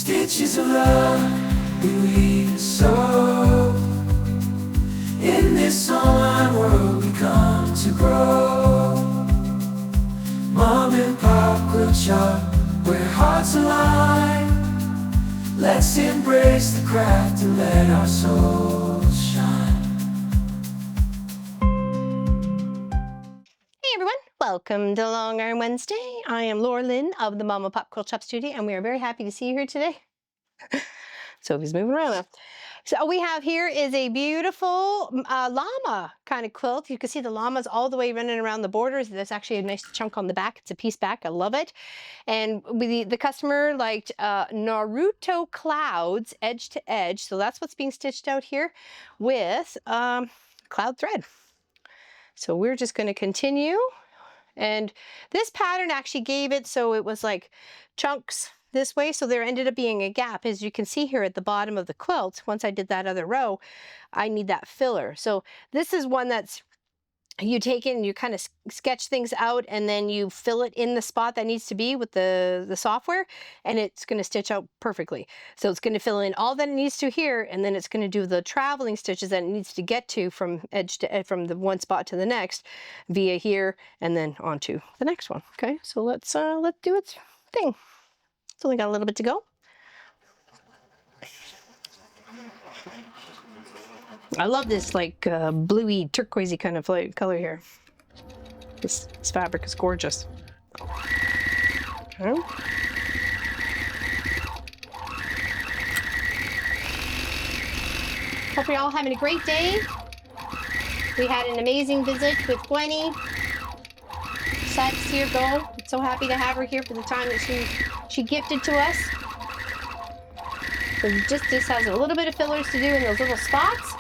Stitches of love we weave so. In this online world we come to grow. Mom and Pop Quilt Shop, where hearts align. Let's embrace the craft and let our souls shine. Hey everyone, welcome to Long Arm Wednesday. I am Laura Lynn of the Mama Pop Quilt Shop Studio, and we are very happy to see you here today. Sophie's moving around now. So we have here is a beautiful llama kind of quilt. You can see the llamas all the way running around the borders. There's actually a nice chunk on the back. It's a piece back. I love it. And the customer liked Naruto Clouds edge to edge. So that's what's being stitched out here with cloud thread. So we're just going to continue. And this pattern actually gave it so it was like chunks this way, so there ended up being a gap. As you can see here at the bottom of the quilt, once I did that other row, I need that filler. So this is one that's, you take it and you kind of sketch things out and then you fill it in the spot that needs to be with the software, and it's going to stitch out perfectly. So it's going to fill in all that it needs to here, and then it's going to do the traveling stitches that it needs to get to from edge to edge, from the one spot to the next via here and then onto the next one. Okay, so let's do its thing. It's only got a little bit to go. I love this like bluey, turquoisey kind of color here. This fabric is gorgeous. Okay. Hope you're all having a great day. We had an amazing visit with Gwenny. Sad to see her go. I'm so happy to have her here for the time that she gifted to us. So this has a little bit of fillers to do in those little spots.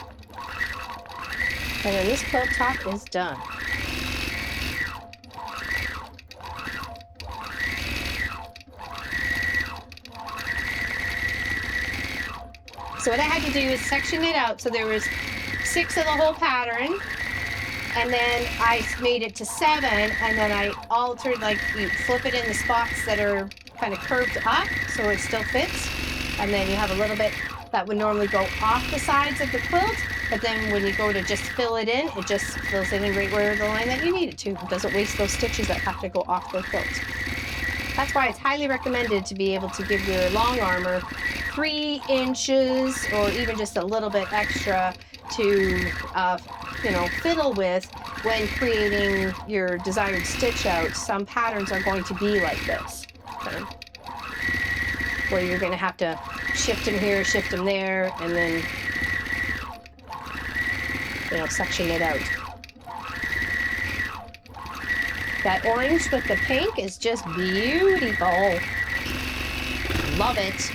And then this quilt top is done. So what I had to do is section it out. So there was 6 of the whole pattern. And then I made it to 7, and then I altered, like, you flip it in the spots that are kind of curved up so it still fits. And then you have a little bit that would normally go off the sides of the quilt, but then when you go to just fill it in, it just fills it in right where the line that you need it to. It doesn't waste those stitches that have to go off the quilt. That's why it's highly recommended to be able to give your long armor 3 inches or even just a little bit extra to fiddle with when creating your desired stitch out. Some patterns are going to be like this, okay? Where you're going to have to shift them here, shift them there, and then section it out. That orange with the pink is just beautiful. Love it.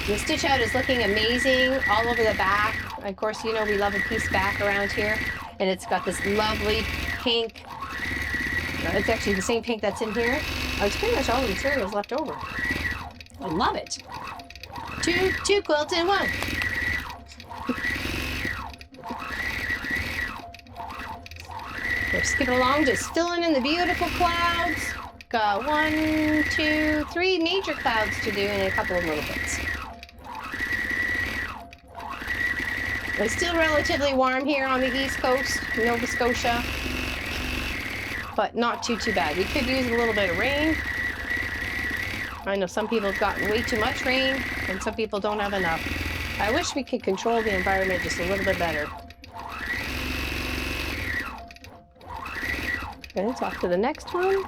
The stitch out is looking amazing all over the back. Of course, we love a piece back around here, and it's got this lovely pink. It's actually the same pink that's in here. It's pretty much all the materials left over. I love it. Two quilts in one. We're skipping along, just filling in the beautiful clouds. Got 1, 2, 3 major clouds to do and a couple of little bits. It's still relatively warm here on the East Coast, Nova Scotia, but not too bad. We could use a little bit of rain. I know some people have gotten way too much rain, and some people don't have enough. I wish we could control the environment just a little bit better. Okay, let's off to the next one.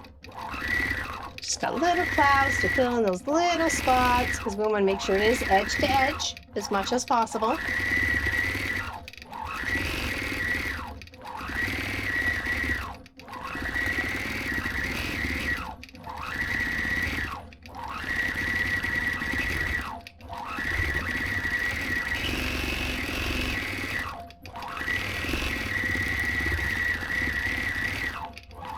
Just got little clouds to fill in those little spots, because we want to make sure it is edge to edge as much as possible.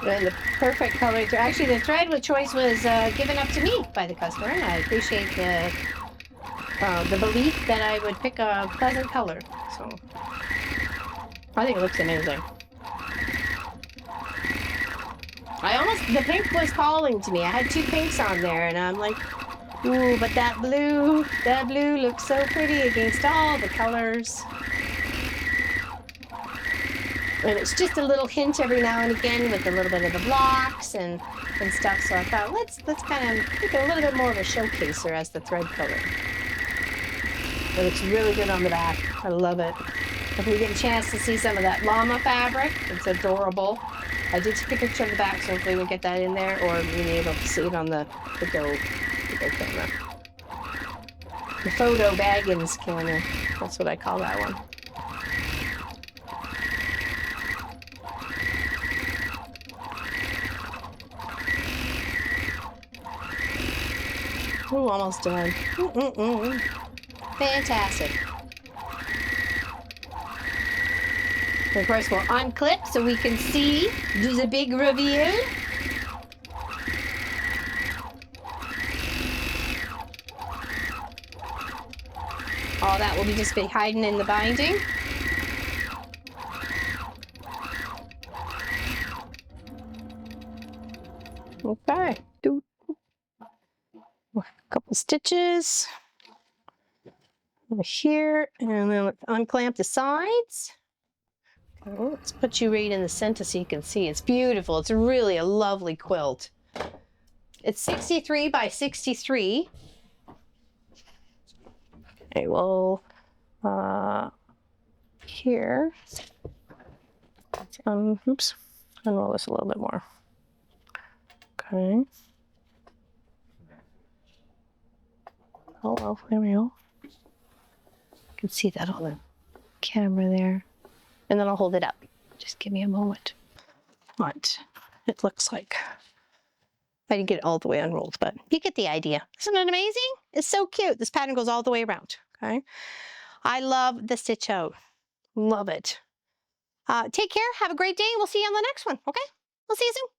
And the perfect color. Actually, the thread with choice was given up to me by the customer, and I appreciate the belief that I would pick a pleasant color. So I think it looks amazing. The pink was calling to me. I had 2 pinks on there, and I'm like, Ooh, but that blue looks so pretty against all the colors. And it's just a little hint every now and again with a little bit of the blocks and stuff. So I thought, let's kind of make it a little bit more of a showcaser as the thread color. It looks really good on the back. I love it. If we get a chance to see some of that llama fabric, it's adorable. I did take a picture of the back, so hopefully we'll get that in there, or you'll be able to see it on the Go camera. The photo Baggins camera. That's what I call that one. Ooh, almost done. Fantastic. And of course, we'll unclip so we can see, do the big reveal. All that will be just be hiding in the binding. Okay. A couple stitches over here, and then let's unclamp the sides. Okay, let's put you right in the center so you can see. It's beautiful. It's really a lovely quilt. It's 63 by 63. Okay, well, here. Oops, unroll this a little bit more. Okay. Oh, well, there we go. You can see that on the camera there. And then I'll hold it up. Just give me a moment. What it looks like. I didn't get it all the way unrolled, but you get the idea. Isn't it amazing? It's so cute. This pattern goes all the way around, okay? I love the stitch out. Love it. Take care. Have a great day. We'll see you on the next one, okay? We'll see you soon.